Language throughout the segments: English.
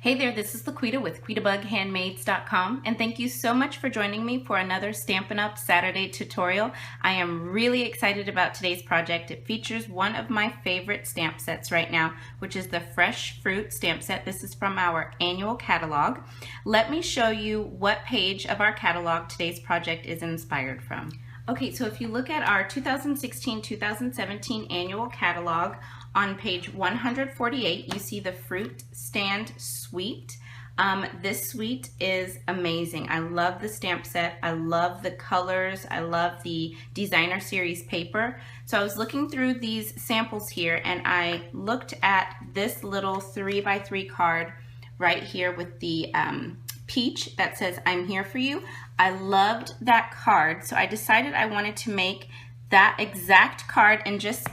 Hey there, this is LaQuita with QuitaBugHandmades.com, and thank you so much for joining me for another Stampin' Up! Saturday tutorial. I am really excited about today's project. It features one of my favorite stamp sets right now, which is the Fresh Fruit stamp set. This is from our annual catalog. Let me show you what page of our catalog today's project is inspired from. Okay, so if you look at our 2016-2017 annual catalog, on page 148, you see the Fruit Stand Suite. This suite is amazing. I love the stamp set. I love the colors. I love the designer series paper. So I was looking through these samples here and I looked at this little 3x3 card right here with the peach that says, "I'm here for you." I loved that card, so I decided I wanted to make that exact card and just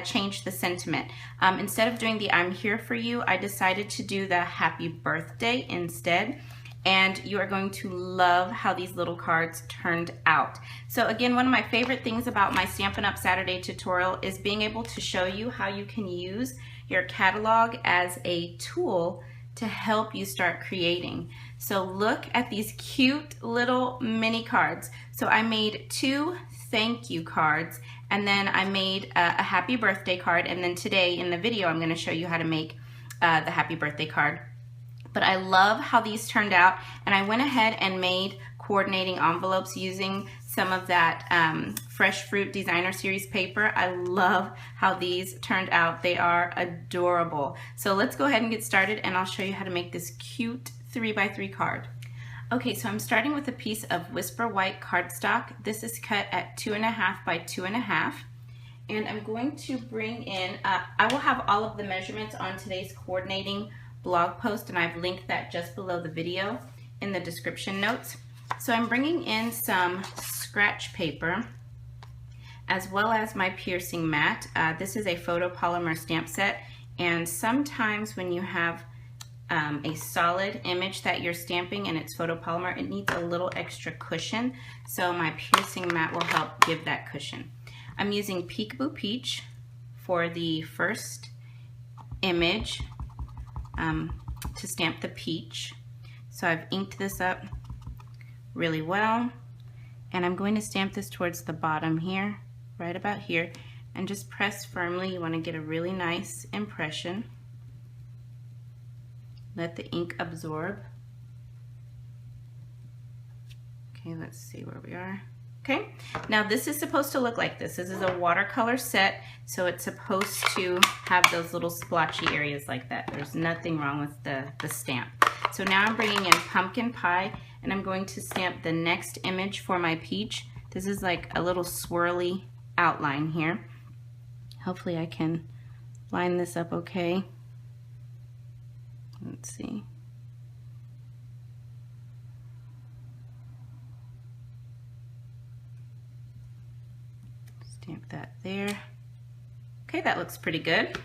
change the sentiment. Instead of doing the "I'm here for you," I decided to do the "Happy Birthday" instead. And you are going to love how these little cards turned out. So again, one of my favorite things about my Stampin' Up! Saturday tutorial is being able to show you how you can use your catalog as a tool to help you start creating. So look at these cute little mini cards. So I made 2 thank you cards, and then I made a happy birthday card, and then today in the video I'm going to show you how to make the happy birthday card. But I love how these turned out, and I went ahead and made coordinating envelopes using some of that Fresh Fruit Designer Series paper. I love how these turned out. They are adorable. So let's go ahead and get started, and I'll show you how to make this cute 3x3 card. Okay, so I'm starting with a piece of Whisper White cardstock. This is cut at 2.5 by 2.5. And I'm going to bring in, I will have all of the measurements on today's coordinating blog post, and I've linked that just below the video in the description notes. So I'm bringing in some scratch paper as well as my piercing mat. This is a photopolymer stamp set, and sometimes when you have a solid image that you're stamping and it's photopolymer, it needs a little extra cushion. So my piercing mat will help give that cushion. I'm using Peekaboo Peach for the first image to stamp the peach. So I've inked this up really well, and I'm going to stamp this towards the bottom here, right about here, and just press firmly. You want to get a really nice impression. Let the ink absorb. Okay, let's see where we are. Okay, now this is supposed to look like this. This is a watercolor set, so it's supposed to have those little splotchy areas like that. There's nothing wrong with the stamp. So now I'm bringing in Pumpkin Pie, and I'm going to stamp the next image for my peach. This is like a little swirly outline here. Hopefully I can line this up okay. Let's see. Stamp that there. Okay, that looks pretty good.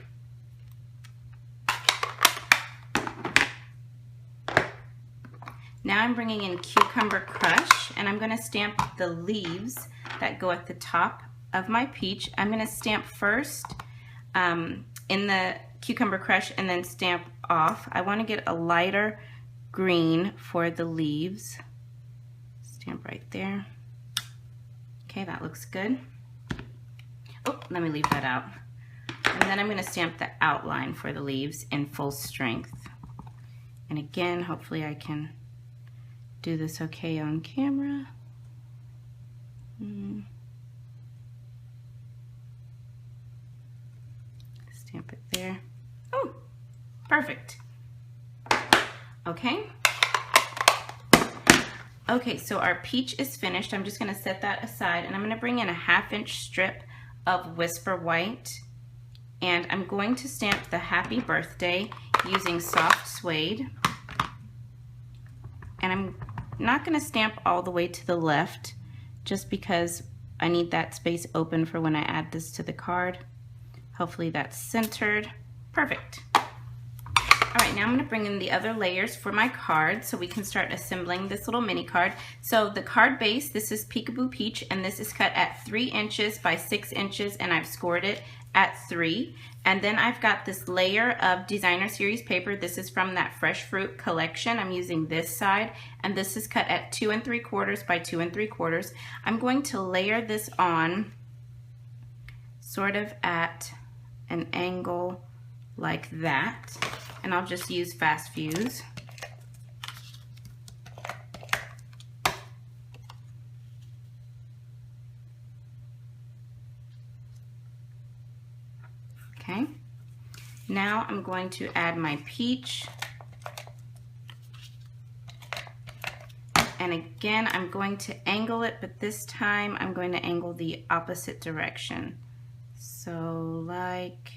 Now I'm bringing in Cucumber Crush, and I'm going to stamp the leaves that go at the top of my peach. I'm going to stamp first in the Cucumber Crush and then stamp off. I want to get a lighter green for the leaves. Stamp right there. Okay, that looks good. Oh, let me leave that out. And then I'm going to stamp the outline for the leaves in full strength. And again, hopefully I can do this okay on camera. Stamp it there. Oh, perfect. Okay. Okay, so our peach is finished. I'm just going to set that aside, and I'm going to bring in a 1/2 inch strip of Whisper White, and I'm going to stamp the Happy Birthday using soft suede. And I'm not going to stamp all the way to the left just because I need that space open for when I add this to the card. Hopefully that's centered. Perfect. All right, now I'm going to bring in the other layers for my card so we can start assembling this little mini card. So the card base, this is Peekaboo Peach, and this is cut at 3 inches by 6 inches, and I've scored it at 3. And then I've got this layer of designer series paper. This is from that Fresh Fruit collection. I'm using this side, and this is cut at 2 3/4 by 2 3/4. I'm going to layer this on sort of at an angle like that, and I'll just use fast fuse. Okay, now I'm going to add my peach, and again I'm going to angle it, but this time I'm going to angle the opposite direction, so like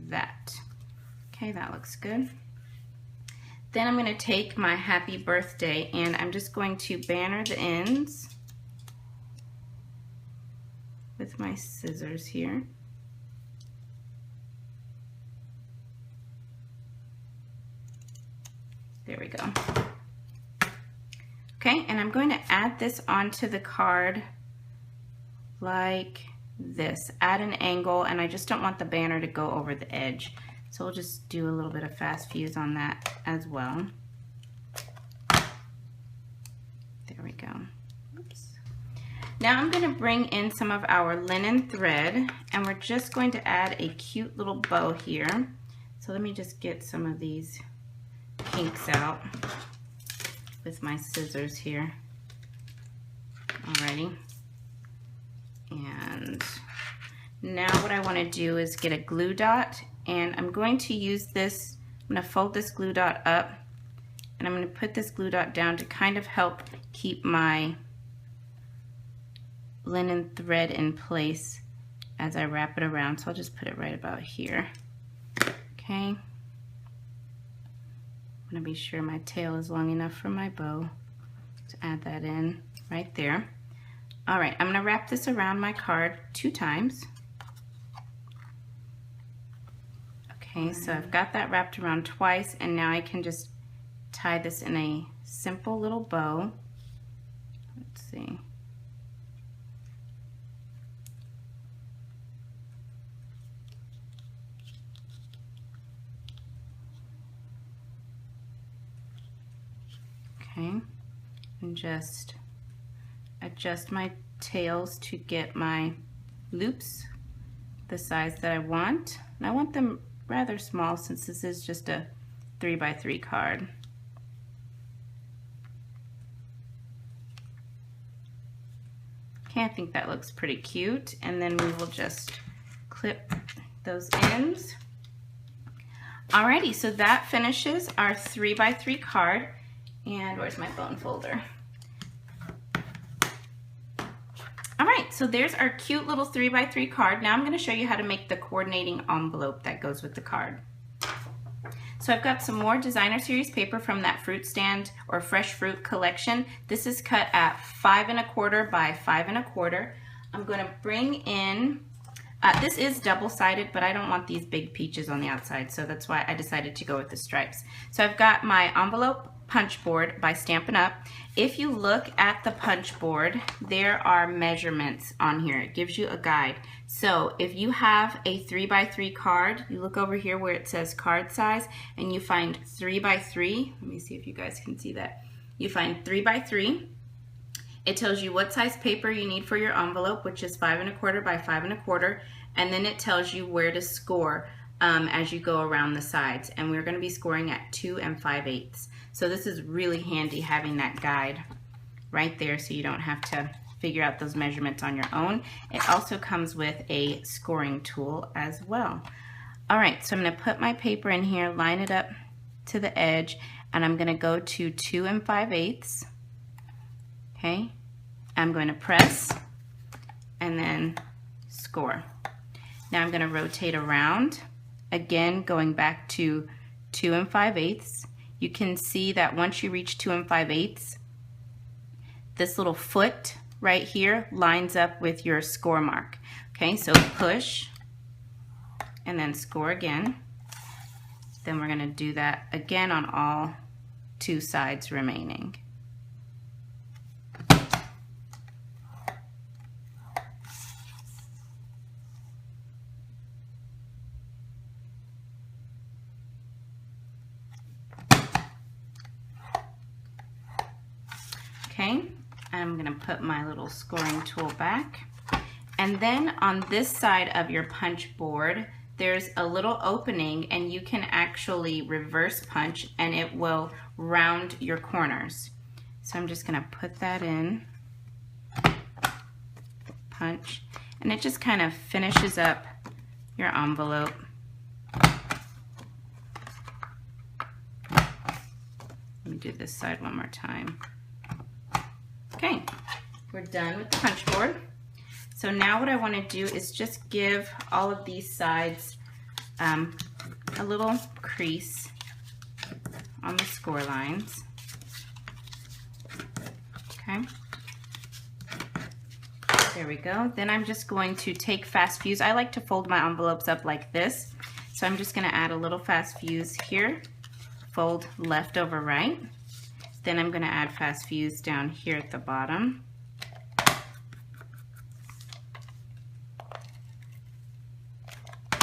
that. Okay, that looks good. Then I'm going to take my happy birthday and I'm just going to banner the ends with my scissors here. There we go. Okay, and I'm going to add this onto the card like this at an angle, and I just don't want the banner to go over the edge, so we'll just do a little bit of fast fuse on that as well. There we go. Oops. Now I'm going to bring in some of our linen thread, and we're just going to add a cute little bow here. So let me just get some of these kinks out with my scissors here. Alrighty. And now what I want to do is get a glue dot, and I'm going to use this, I'm going to fold this glue dot up, and I'm going to put this glue dot down to kind of help keep my linen thread in place as I wrap it around. So I'll just put it right about here. Okay. I'm going to be sure my tail is long enough for my bow to add that in right there. All right, I'm going to wrap this around my card 2 times. Okay, so I've got that wrapped around twice, and now I can just tie this in a simple little bow. Let's see. Okay, and just adjust my tails to get my loops the size that I want. And I want them rather small since this is just a 3x3 card. Okay, I think that looks pretty cute. And then we will just clip those ends. Alrighty, so that finishes our 3x3 card. And where's my bone folder? All right, so there's our cute little 3x3 card. Now I'm going to show you how to make the coordinating envelope that goes with the card. So I've got some more designer series paper from that fruit stand or Fresh Fruit collection. This is cut at 5 1/4 by 5 1/4. I'm going to bring in, this is double-sided, but I don't want these big peaches on the outside, so that's why I decided to go with the stripes. So I've got my envelope punch board by Stampin' Up. If you look at the punch board, there are measurements on here. It gives you a guide. So if you have a 3x3 card, you look over here where it says card size and you find 3x3. Let me see if you guys can see that. You find 3x3. It tells you what size paper you need for your envelope, which is 5 1/4 by 5 1/4, and then it tells you where to score as you go around the sides. And we're going to be scoring at 2 5/8. So this is really handy having that guide right there so you don't have to figure out those measurements on your own. It also comes with a scoring tool as well. All right, so I'm going to put my paper in here, line it up to the edge, and I'm going to go to 2 5/8. Okay, I'm going to press and then score. Now I'm going to rotate around, again going back to 2 5/8. You can see that once you reach 2 5/8, this little foot right here lines up with your score mark. Okay, so push and then score again. Then we're going to do that again on all 2 sides remaining. Okay, I'm going to put my little scoring tool back. And then on this side of your punch board, there's a little opening, and you can actually reverse punch and it will round your corners. So I'm just going to put that in, punch, and it just kind of finishes up your envelope. Let me do this side one more time. Okay, we're done with the punch board. So now what I want to do is just give all of these sides a little crease on the score lines. Okay, there we go. Then I'm just going to take fast fuse. I like to fold my envelopes up like this. So I'm just going to add a little fast fuse here, fold left over right. Then I'm going to add fast fuse down here at the bottom.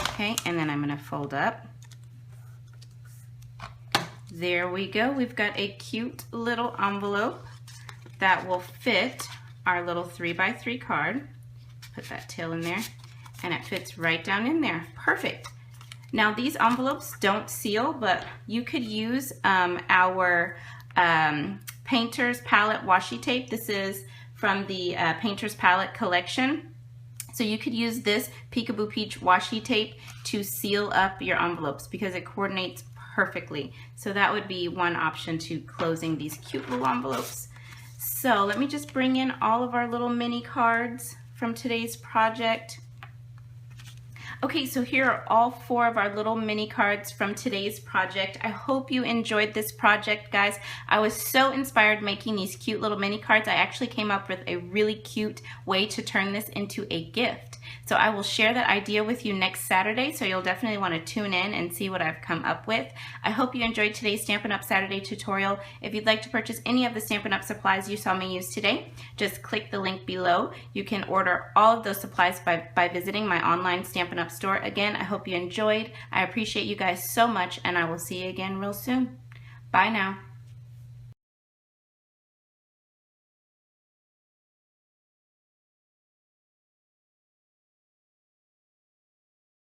Okay, and then I'm going to fold up. There we go. We've got a cute little envelope that will fit our little 3x3 card. Put that tail in there, and it fits right down in there. Perfect. Now these envelopes don't seal, but you could use our Painter's Palette washi tape. This is from the Painter's Palette collection. So you could use this Peekaboo Peach washi tape to seal up your envelopes because it coordinates perfectly. So that would be one option to closing these cute little envelopes. So let me just bring in all of our little mini cards from today's project. Okay, so here are all 4 of our little mini cards from today's project. I hope you enjoyed this project, guys. I was so inspired making these cute little mini cards. I actually came up with a really cute way to turn this into a gift. So I will share that idea with you next Saturday, so you'll definitely want to tune in and see what I've come up with. I hope you enjoyed today's Stampin' Up! Saturday tutorial. If you'd like to purchase any of the Stampin' Up! Supplies you saw me use today, just click the link below. You can order all of those supplies by visiting my online Stampin' Up! Store. Again, I hope you enjoyed. I appreciate you guys so much, and I will see you again real soon. Bye now.